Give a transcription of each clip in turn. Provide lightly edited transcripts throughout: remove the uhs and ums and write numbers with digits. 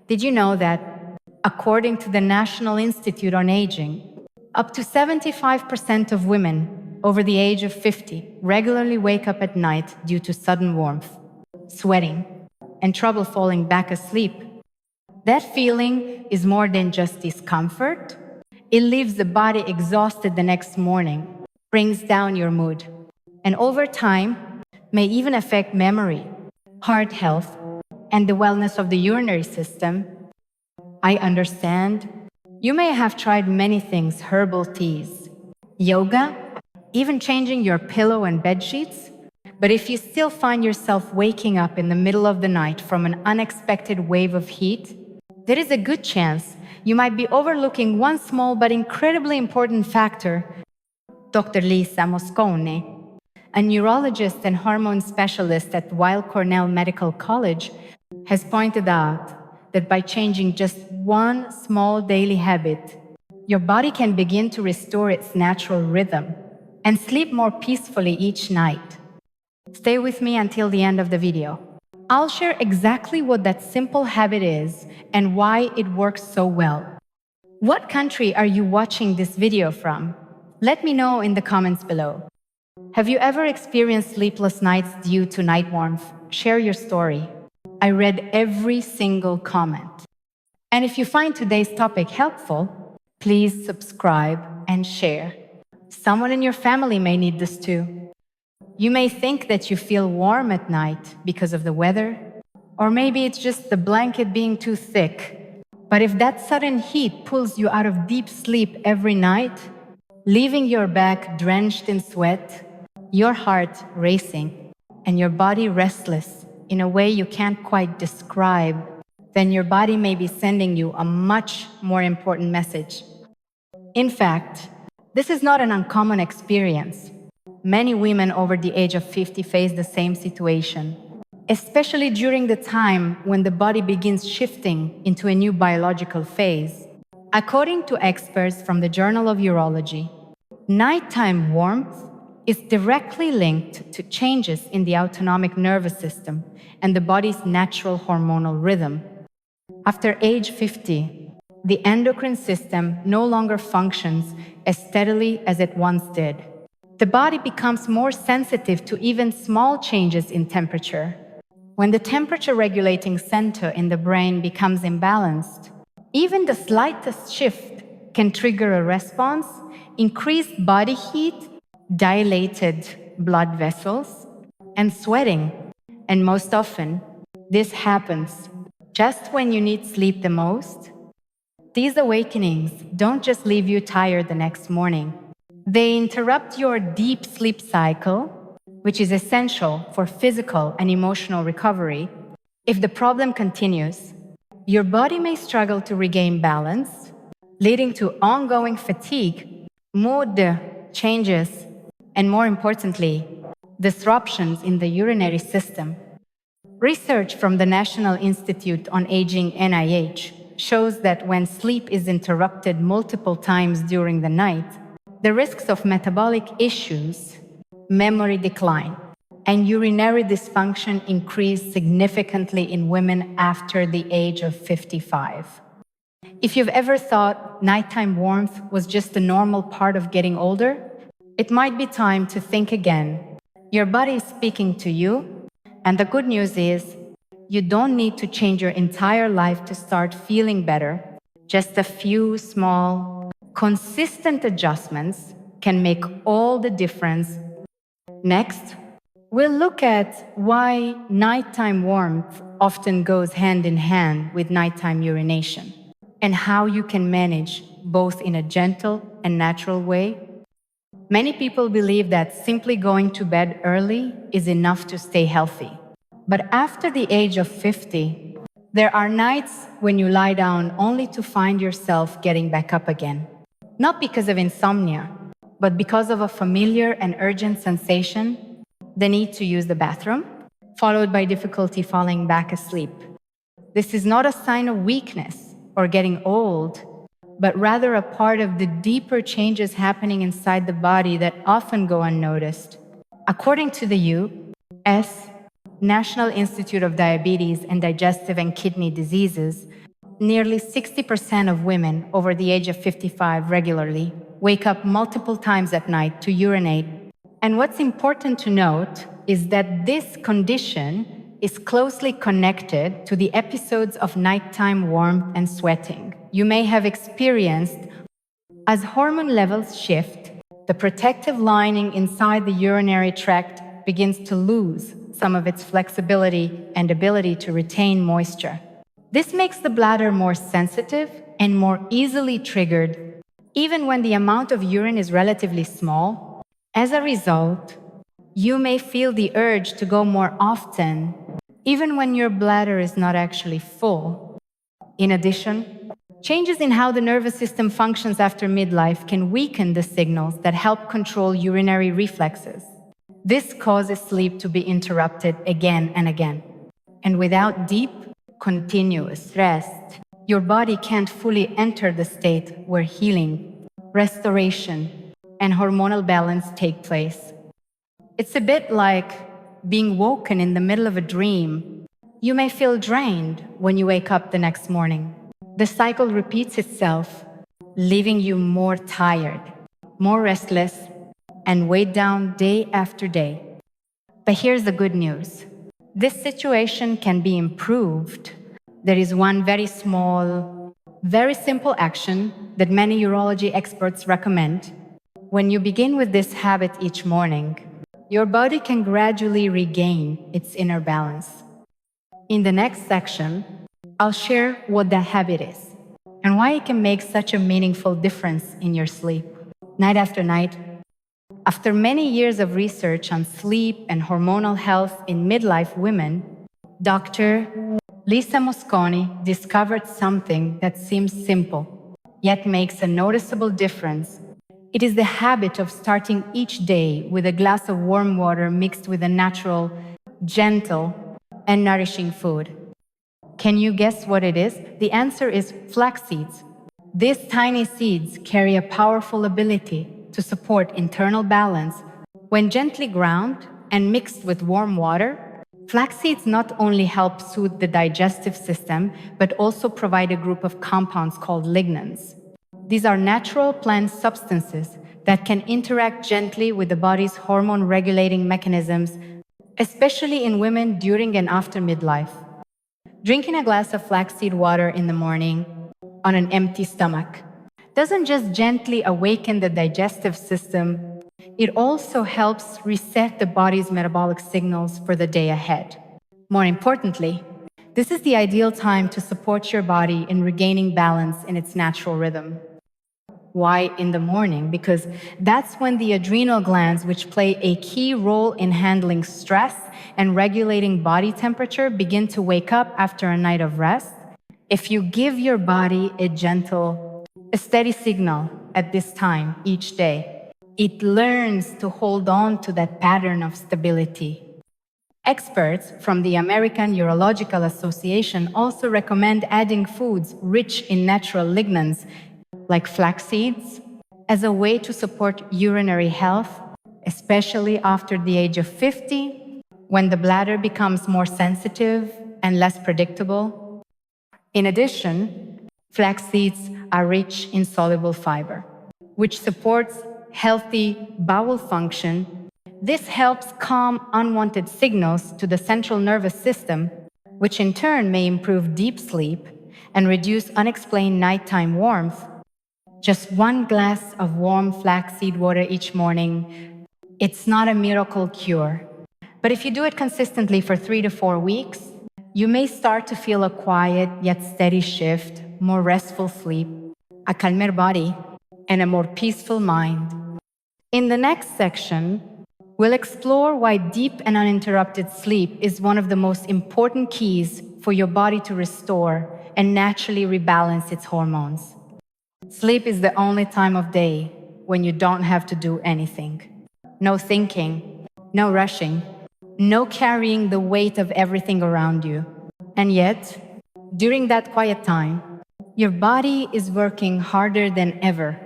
Did you know that, according to the National Institute on Aging, up to 75% of women over the age of 50 regularly wake up at night due to sudden warmth, sweating, and trouble falling back asleep? That feeling is more than just discomfort. It leaves the body exhausted the next morning, brings down your mood, and over time may even affect memory, heart health, and the wellness of the urinary system. I understand. You may have tried many things: herbal teas, yoga, even changing your pillow and bed sheets. But if you still find yourself waking up in the middle of the night from an unexpected wave of heat, there is a good chance you might be overlooking one small but incredibly important factor. Dr. Lisa Mosconi, a neurologist and hormone specialist at Weill Cornell Medical College, has pointed out that by changing just one small daily habit, your body can begin to restore its natural rhythm and sleep more peacefully each night. Stay with me until the end of the video. I'll share exactly what that simple habit is and why it works so well. What country are you watching this video from? Let me know in the comments below. Have you ever experienced sleepless nights due to night warmth? Share your story. I read every single comment. And if you find today's topic helpful, please subscribe and share. Someone in your family may need this too. You may think that you feel warm at night because of the weather, or maybe it's just the blanket being too thick. But if that sudden heat pulls you out of deep sleep every night, leaving your back drenched in sweat, your heart racing, and your body restless in a way you can't quite describe, then your body may be sending you a much more important message. In fact, this is not an uncommon experience. Many women over the age of 50 face the same situation, especially during the time when the body begins shifting into a new biological phase. According to experts from the Journal of Urology, nighttime warmth is directly linked to changes in the autonomic nervous system and the body's natural hormonal rhythm. After age 50, the endocrine system no longer functions as steadily as it once did. The body becomes more sensitive to even small changes in temperature. When the temperature-regulating center in the brain becomes imbalanced, even the slightest shift can trigger a response: increased body heat, dilated blood vessels, and sweating. And most often, this happens just when you need sleep the most. These awakenings don't just leave you tired the next morning. They interrupt your deep sleep cycle, which is essential for physical and emotional recovery. If the problem continues, your body may struggle to regain balance, leading to ongoing fatigue, mood changes, and more importantly, disruptions in the urinary system. Research from the National Institute on Aging (NIH) shows that when sleep is interrupted multiple times during the night, the risks of metabolic issues, memory decline, and urinary dysfunction increase significantly in women after the age of 55. If you've ever thought nighttime warmth was just a normal part of getting older, it might be time to think again. Your body is speaking to you, and the good news is, you don't need to change your entire life to start feeling better. Just a few small, consistent adjustments can make all the difference. Next, we'll look at why nighttime warmth often goes hand in hand with nighttime urination, and how you can manage both in a gentle and natural way. Many people believe that simply going to bed early is enough to stay healthy. But after the age of 50, there are nights when you lie down only to find yourself getting back up again. Not because of insomnia, but because of a familiar and urgent sensation, the need to use the bathroom, followed by difficulty falling back asleep. This is not a sign of weakness or getting old, but rather a part of the deeper changes happening inside the body that often go unnoticed. According to the U.S. National Institute of Diabetes and Digestive and Kidney Diseases, Nearly 60% of women over the age of 55 regularly wake up multiple times at night to urinate. And what's important to note is that this condition is closely connected to the episodes of nighttime warmth and sweating you may have experienced. As hormone levels shift, the protective lining inside the urinary tract begins to lose some of its flexibility and ability to retain moisture. This makes the bladder more sensitive and more easily triggered, even when the amount of urine is relatively small. As a result, you may feel the urge to go more often, even when your bladder is not actually full. In addition, changes in how the nervous system functions after midlife can weaken the signals that help control urinary reflexes. This causes sleep to be interrupted again and again. And without deep, continuous rest, your body can't fully enter the state where healing, restoration, and hormonal balance take place. It's a bit like being woken in the middle of a dream. You may feel drained when you wake up the next morning. The cycle repeats itself, leaving you more tired, more restless, and weighed down day after day. But here's the good news. This situation can be improved. There is one very small, very simple action that many urology experts recommend. When you begin with this habit each morning, your body can gradually regain its inner balance. In the next section, I'll share what that habit is and why it can make such a meaningful difference in your sleep, night after night. After many years of research on sleep and hormonal health in midlife women, Dr. Lisa Mosconi discovered something that seems simple, yet makes a noticeable difference. It is the habit of starting each day with a glass of warm water mixed with a natural, gentle, and nourishing food. Can you guess what it is? The answer is flax seeds. These tiny seeds carry a powerful ability to support internal balance. When gently ground and mixed with warm water, flax seeds not only help soothe the digestive system, but also provide a group of compounds called lignans. These are natural plant substances that can interact gently with the body's hormone-regulating mechanisms, especially in women during and after midlife. Drinking a glass of flaxseed water in the morning on an empty stomach doesn't just gently awaken the digestive system, it also helps reset the body's metabolic signals for the day ahead. More importantly, this is the ideal time to support your body in regaining balance in its natural rhythm. Why in the morning? Because that's when the adrenal glands, which play a key role in handling stress and regulating body temperature, begin to wake up after a night of rest. If you give your body a steady signal at this time each day, it learns to hold on to that pattern of stability. Experts from the American Urological Association also recommend adding foods rich in natural lignans like flax seeds, as a way to support urinary health, especially after the age of 50, when the bladder becomes more sensitive and less predictable. In addition, flax seeds are rich in soluble fiber, which supports healthy bowel function. This helps calm unwanted signals to the central nervous system, which in turn may improve deep sleep and reduce unexplained nighttime warmth. Just one glass of warm flaxseed water each morning, it's not a miracle cure. But if you do it consistently for 3 to 4 weeks, you may start to feel a quiet yet steady shift, more restful sleep, a calmer body, and a more peaceful mind. In the next section, we'll explore why deep and uninterrupted sleep is one of the most important keys for your body to restore and naturally rebalance its hormones. Sleep is the only time of day when you don't have to do anything. No thinking, no rushing, no carrying the weight of everything around you. And yet, during that quiet time, your body is working harder than ever.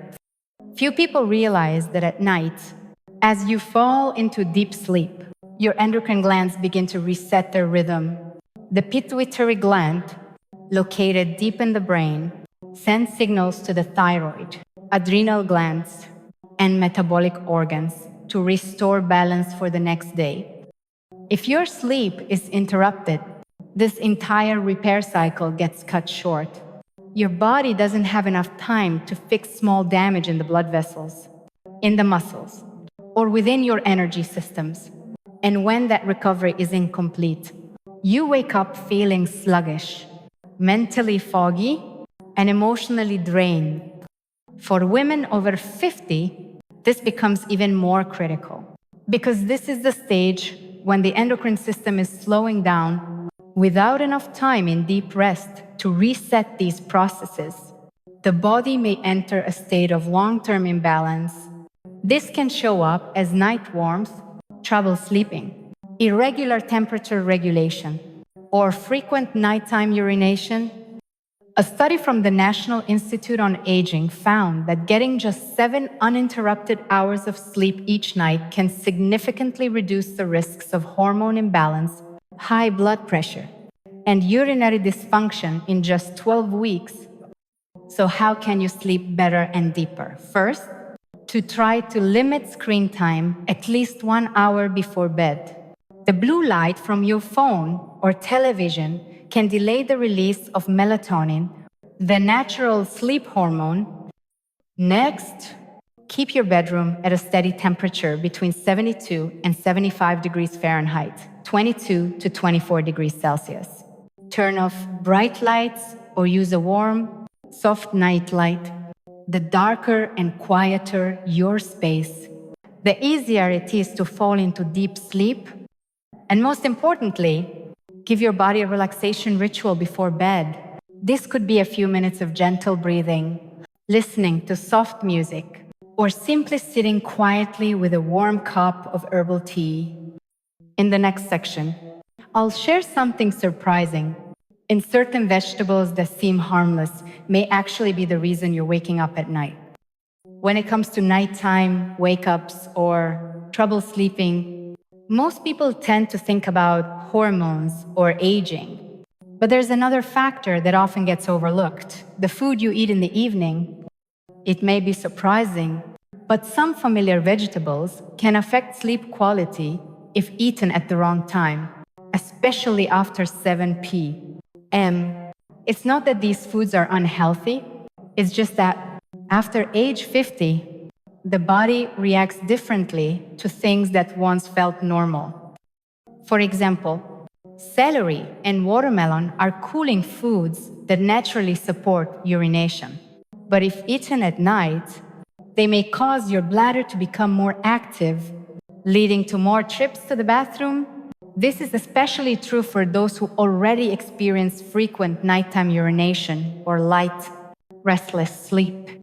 Few people realize that at night, as you fall into deep sleep, your endocrine glands begin to reset their rhythm. The pituitary gland, located deep in the brain, sends signals to the thyroid, adrenal glands, and metabolic organs to restore balance for the next day. If your sleep is interrupted, this entire repair cycle gets cut short. Your body doesn't have enough time to fix small damage in the blood vessels, in the muscles, or within your energy systems. And when that recovery is incomplete, you wake up feeling sluggish, mentally foggy, and emotionally drained. For women over 50, this becomes even more critical because this is the stage when the endocrine system is slowing down without enough time in deep rest to reset these processes. The body may enter a state of long-term imbalance. This can show up as night warmth, trouble sleeping, irregular temperature regulation, or frequent nighttime urination. A study from the National Institute on Aging found that getting just 7 uninterrupted hours of sleep each night can significantly reduce the risks of hormone imbalance, high blood pressure, and urinary dysfunction in just 12 weeks. So how can you sleep better and deeper? First, to try to limit screen time at least 1 hour before bed. The blue light from your phone or television can delay the release of melatonin, the natural sleep hormone. Next, keep your bedroom at a steady temperature between 72 and 75 degrees Fahrenheit, 22 to 24 degrees Celsius. Turn off bright lights or use a warm, soft night light. The darker and quieter your space, the easier it is to fall into deep sleep. And most importantly, give your body a relaxation ritual before bed. This could be a few minutes of gentle breathing, listening to soft music, or simply sitting quietly with a warm cup of herbal tea. In the next section, I'll share something surprising. In certain vegetables that seem harmless may actually be the reason you're waking up at night. When it comes to nighttime wake-ups or trouble sleeping, most people tend to think about hormones or aging. But there's another factor that often gets overlooked: the food you eat in the evening. It may be surprising, but some familiar vegetables can affect sleep quality if eaten at the wrong time, especially after 7 p.m. It's not that these foods are unhealthy, it's just that after age 50, the body reacts differently to things that once felt normal. For example, celery and watermelon are cooling foods that naturally support urination. But if eaten at night, they may cause your bladder to become more active, leading to more trips to the bathroom. This is especially true for those who already experience frequent nighttime urination or light, restless sleep.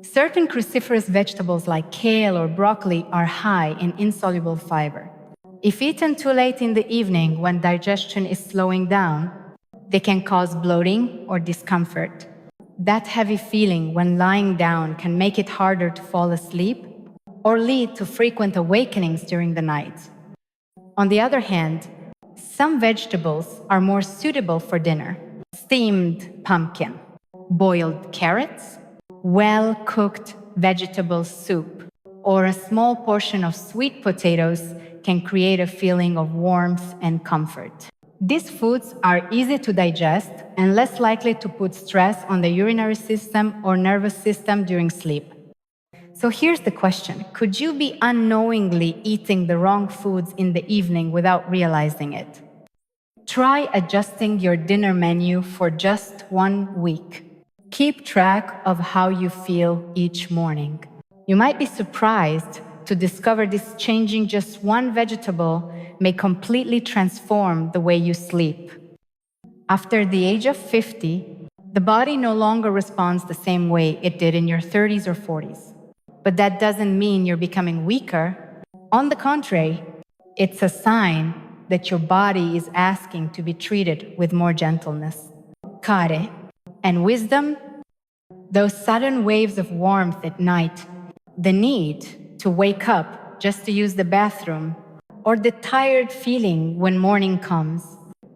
Certain cruciferous vegetables like kale or broccoli are high in insoluble fiber. If eaten too late in the evening when digestion is slowing down, they can cause bloating or discomfort. That heavy feeling when lying down can make it harder to fall asleep or lead to frequent awakenings during the night. On the other hand, some vegetables are more suitable for dinner. Steamed pumpkin, boiled carrots, well-cooked vegetable soup, or a small portion of sweet potatoes can create a feeling of warmth and comfort. These foods are easy to digest and less likely to put stress on the urinary system or nervous system during sleep. So here's the question: could you be unknowingly eating the wrong foods in the evening without realizing it? Try adjusting your dinner menu for just 1 week. Keep track of how you feel each morning. You might be surprised to discover this: changing just one vegetable may completely transform the way you sleep. After the age of 50, the body no longer responds the same way it did in your 30s or 40s. But that doesn't mean you're becoming weaker. On the contrary, it's a sign that your body is asking to be treated with more gentleness, care, and wisdom. Those sudden waves of warmth at night, the need to wake up just to use the bathroom, or the tired feeling when morning comes,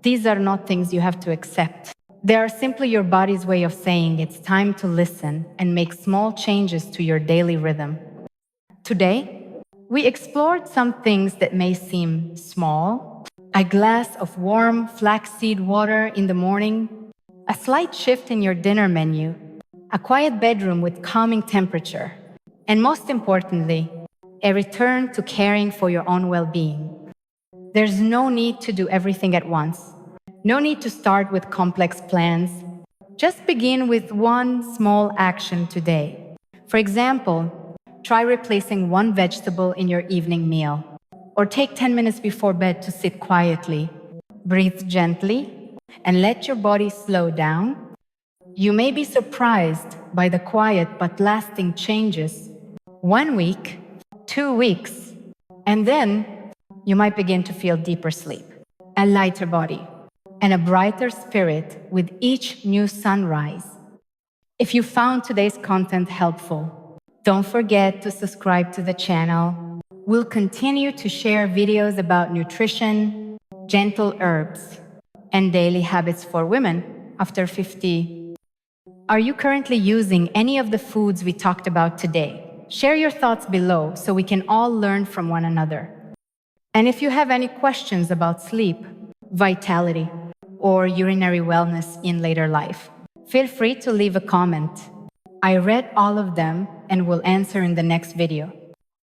these are not things you have to accept. They are simply your body's way of saying it's time to listen and make small changes to your daily rhythm. Today, we explored some things that may seem small: a glass of warm flaxseed water in the morning, a slight shift in your dinner menu, a quiet bedroom with calming temperature, and most importantly, a return to caring for your own well-being. There's no need to do everything at once. No need to start with complex plans. Just begin with one small action today. For example, try replacing one vegetable in your evening meal. Or take 10 minutes before bed to sit quietly. Breathe gently and let your body slow down. You may be surprised by the quiet but lasting changes. 1 week, 2 weeks, and then you might begin to feel deeper sleep, a lighter body, and a brighter spirit with each new sunrise. If you found today's content helpful, don't forget to subscribe to the channel. We'll continue to share videos about nutrition, gentle herbs, and daily habits for women after 50. Are you currently using any of the foods we talked about today? Share your thoughts below so we can all learn from one another. And if you have any questions about sleep, vitality, or urinary wellness in later life, feel free to leave a comment. I read all of them and will answer in the next video.